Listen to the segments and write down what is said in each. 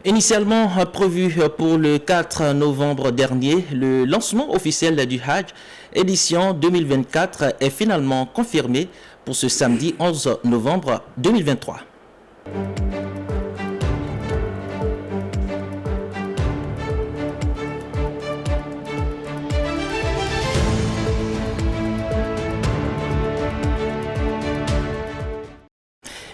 Initialement prévu pour le 4 novembre dernier, le lancement officiel du Hajj édition 2024 est finalement confirmé pour ce samedi 11 novembre 2023.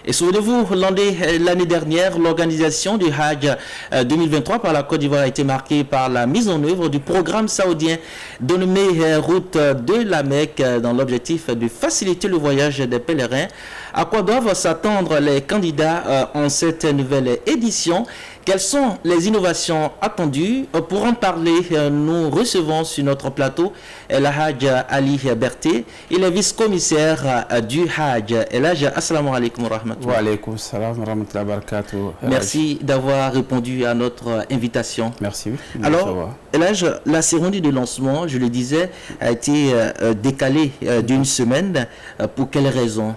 Et souvenez-vous, l'année dernière, l'organisation du Hajj 2023 par la Côte d'Ivoire a été marquée par la mise en œuvre du programme saoudien dénommé Route de la Mecque dans l'objectif de faciliter le voyage des pèlerins. À quoi doivent s'attendre les candidats en cette nouvelle édition? Quelles sont les innovations attendues? Pour en parler, nous recevons sur notre plateau El Hadj Ali Berté. Il est vice-commissaire du Hajj. El Hadj, assalamu alaikum wa rahmatullahi. Wa alaikum salam wa rahmatullahi wa barakatuh. Merci d'avoir répondu à notre invitation. Merci. Alors, El Hadj, la cérémonie de lancement, je le disais, a été décalée d'une semaine. Pour quelles raisons?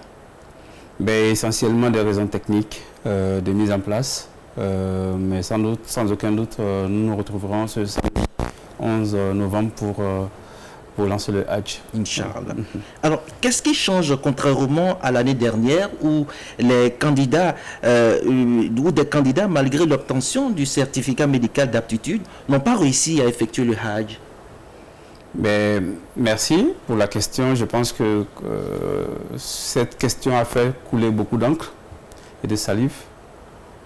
Essentiellement des raisons techniques de mise en place. Mais sans aucun doute, nous nous retrouverons ce samedi 11 novembre pour lancer le Hajj. Inch'Allah. Alors, qu'est-ce qui change contrairement à l'année dernière où les candidats, ou des candidats, malgré l'obtention du certificat médical d'aptitude, n'ont pas réussi à effectuer le Hajj? Merci pour la question. Je pense que cette question a fait couler beaucoup d'encre et de salive.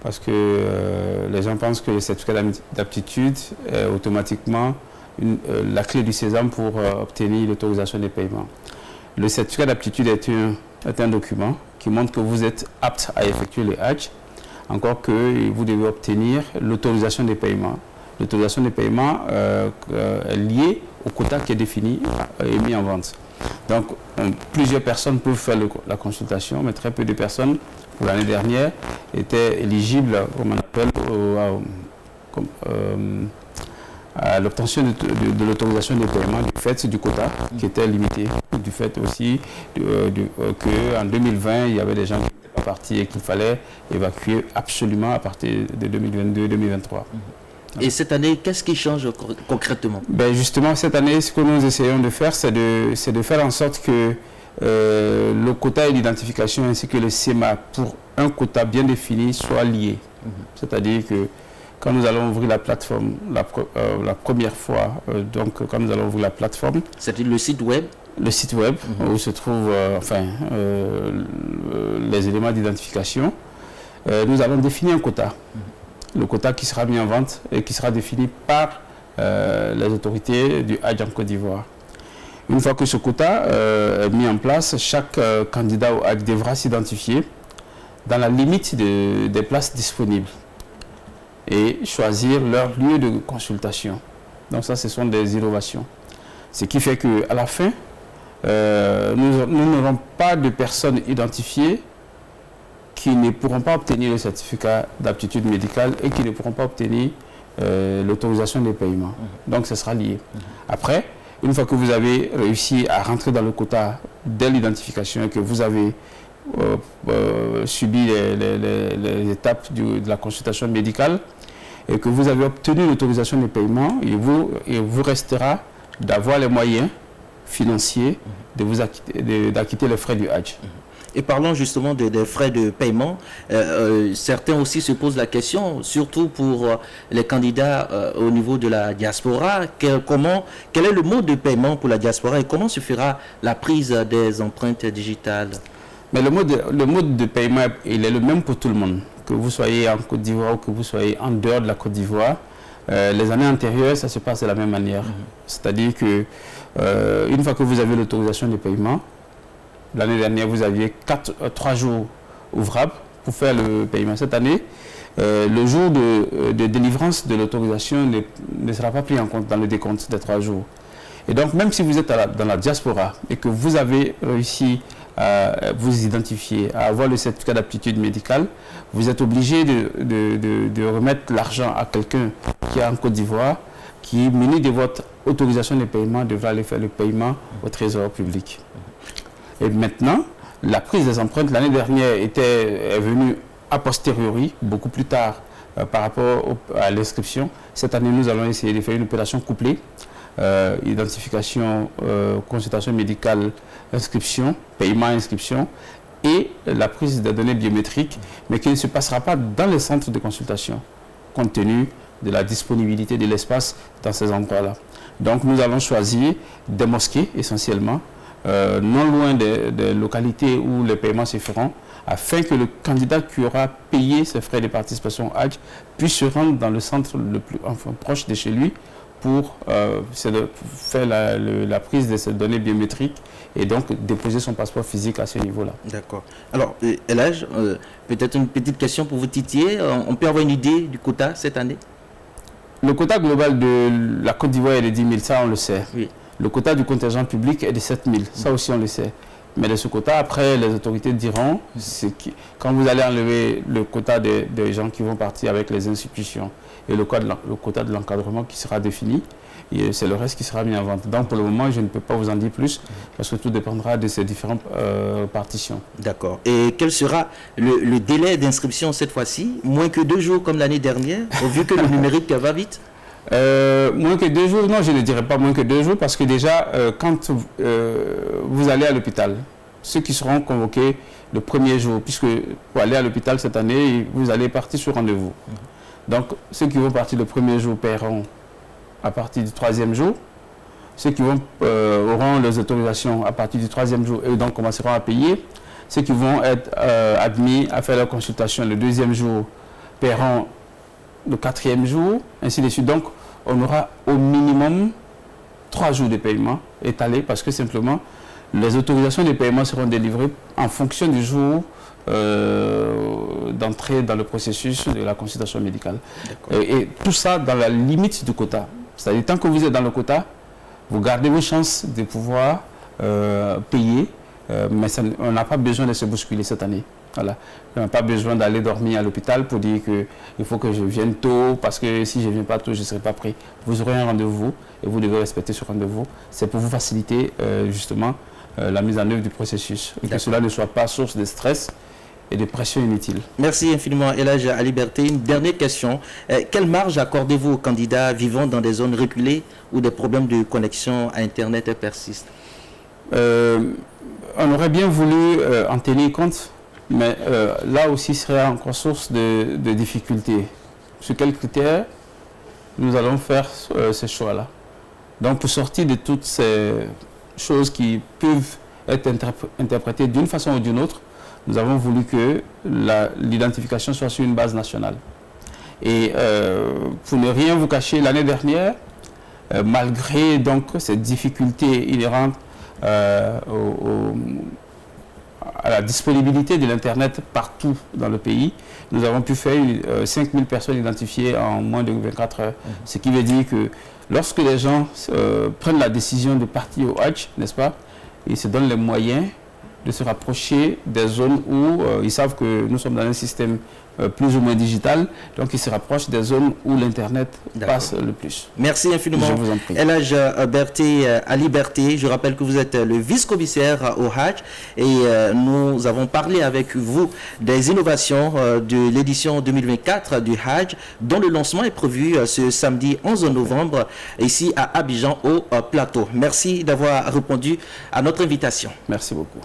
Parce que les gens pensent que le certificat d'aptitude est automatiquement la clé du sésame pour obtenir l'autorisation des paiements. Le certificat d'aptitude est un document qui montre que vous êtes apte à effectuer le Hajj, encore que vous devez obtenir l'autorisation des paiements. L'autorisation des paiements est liée au quota qui est défini et mis en vente. Donc, plusieurs personnes peuvent faire la consultation, mais très peu de personnes, pour l'année dernière, étaient éligibles, comme on appelle, à l'obtention de l'autorisation des paiements du fait du quota qui était limité, du fait aussi qu'en 2020, il y avait des gens qui n'étaient pas partis et qu'il fallait évacuer absolument à partir de 2022-2023. Et cette année, qu'est-ce qui change concrètement? Justement, cette année, ce que nous essayons de faire, c'est de faire en sorte que le quota et l'identification ainsi que le CEMA pour un quota bien défini soient liés. C'est-à-dire que quand nous allons ouvrir la plateforme la première fois, donc quand nous allons ouvrir la plateforme... C'est-à-dire le site web? Le site web où se trouvent les éléments d'identification. Nous allons définir un quota. Le quota qui sera mis en vente et qui sera défini par les autorités du Hajj en Côte d'Ivoire. Une fois que ce quota est mis en place, chaque candidat au Hajj devra s'identifier dans la limite des places disponibles et choisir leur lieu de consultation. Donc ça, ce sont des innovations. Ce qui fait qu'à la fin, nous n'aurons pas de personnes identifiées qui ne pourront pas obtenir le certificat d'aptitude médicale et qui ne pourront pas obtenir l'autorisation des paiements. Donc, ce sera lié. Après, une fois que vous avez réussi à rentrer dans le quota dès l'identification et que vous avez subi les étapes de la consultation médicale et que vous avez obtenu l'autorisation des paiements, il vous restera d'avoir les moyens financiers d'acquitter les frais du Hajj. Et parlons justement des frais de paiement. Certains aussi se posent la question, surtout pour les candidats au niveau de la diaspora, quel est le mode de paiement pour la diaspora et comment se fera la prise des empreintes digitales? Mais le mode de paiement, il est le même pour tout le monde. Que vous soyez en Côte d'Ivoire ou que vous soyez en dehors de la Côte d'Ivoire, les années antérieures, ça se passe de la même manière. C'est-à-dire que une fois que vous avez l'autorisation de paiement, l'année dernière, vous aviez 3 jours ouvrables pour faire le paiement. Cette année, le jour de délivrance de l'autorisation ne sera pas pris en compte dans le décompte des 3 jours. Et donc, même si vous êtes dans la diaspora et que vous avez réussi à vous identifier, à avoir le certificat d'aptitude médicale, vous êtes obligé de remettre l'argent à quelqu'un qui est en Côte d'Ivoire, qui, muni de votre autorisation de paiement, devra aller faire le paiement au trésor public. Et maintenant, la prise des empreintes l'année dernière est venue a posteriori, beaucoup plus tard par rapport à l'inscription. Cette année, nous allons essayer de faire une opération couplée, identification, consultation médicale, inscription, paiement, inscription, et la prise des données biométriques, mais qui ne se passera pas dans les centres de consultation, compte tenu de la disponibilité de l'espace dans ces endroits-là. Donc nous allons choisir des mosquées essentiellement, non loin des localités où les paiements se feront, afin que le candidat qui aura payé ses frais de participation au Hajj puisse se rendre dans le centre le plus proche de chez lui pour faire la prise de ces données biométriques et donc déposer son passeport physique à ce niveau-là. D'accord. Alors, Elhadj, peut-être une petite question pour vous titiller. On peut avoir une idée du quota cette année? Le quota global de la Côte d'Ivoire est de 10 000, ça on le sait. Oui. Le quota du contingent public est de 7 000, ça aussi on le sait. Mais de ce quota, après, les autorités diront, quand vous allez enlever le quota des gens qui vont partir avec les institutions et le quota de l'encadrement qui sera défini, c'est le reste qui sera mis en vente. Donc pour le moment, je ne peux pas vous en dire plus, parce que tout dépendra de ces différentes partitions. D'accord. Et quel sera le délai d'inscription cette fois-ci? Moins que 2 jours comme l'année dernière, vu que le numérique va vite? Moins que 2 jours, non, je ne dirais pas moins que 2 jours, parce que déjà, quand vous allez à l'hôpital, ceux qui seront convoqués le premier jour, puisque pour aller à l'hôpital cette année, vous allez partir sur rendez-vous. Donc, ceux qui vont partir le premier jour paieront à partir du 3e jour. Ceux qui auront les autorisations à partir du 3e jour et donc commenceront à payer. Ceux qui vont être admis à faire leur consultation le 2e jour paieront le 4e jour, ainsi de suite. Donc, on aura au minimum 3 jours de paiement étalés parce que simplement, les autorisations de paiement seront délivrées en fonction du jour d'entrée dans le processus de la consultation médicale. Et tout ça dans la limite du quota. C'est-à-dire, tant que vous êtes dans le quota, vous gardez vos chances de pouvoir payer, mais on n'a pas besoin de se bousculer cette année. Voilà. On n'a pas besoin d'aller dormir à l'hôpital pour dire qu'il faut que je vienne tôt, parce que si je ne viens pas tôt, je ne serai pas prêt. Vous aurez un rendez-vous et vous devez respecter ce rendez-vous. C'est pour vous faciliter justement la mise en œuvre du processus et que cela ne soit pas source de stress et de pression inutile. Merci infiniment, Elhadj Ali Berté. Une dernière question. Quelle marge accordez-vous aux candidats vivant dans des zones reculées où des problèmes de connexion à Internet persistent? On aurait bien voulu en tenir compte, mais là aussi serait encore source de difficultés. Sur quels critères nous allons faire ces choix-là? Donc pour sortir de toutes ces choses qui peuvent être interprétées d'une façon ou d'une autre, nous avons voulu que l'identification soit sur une base nationale. Et pour ne rien vous cacher, l'année dernière, malgré donc ces difficultés inhérentes à la disponibilité de l'Internet partout dans le pays, nous avons pu faire 5000 personnes identifiées en moins de 24 heures. Ce qui veut dire que lorsque les gens prennent la décision de partir au Hajj, n'est-ce pas, ils se donnent les moyens de se rapprocher des zones où ils savent que nous sommes dans un système plus ou moins digital, donc ils se rapprochent des zones où l'Internet passe le plus. Merci infiniment. Je vous en prie. Elhadj Ali Berté, je rappelle que vous êtes le vice-commissaire au Hajj et nous avons parlé avec vous des innovations de l'édition 2024 du Hajj, dont le lancement est prévu ce samedi 11 novembre ici à Abidjan au plateau. Merci d'avoir répondu à notre invitation. Merci beaucoup.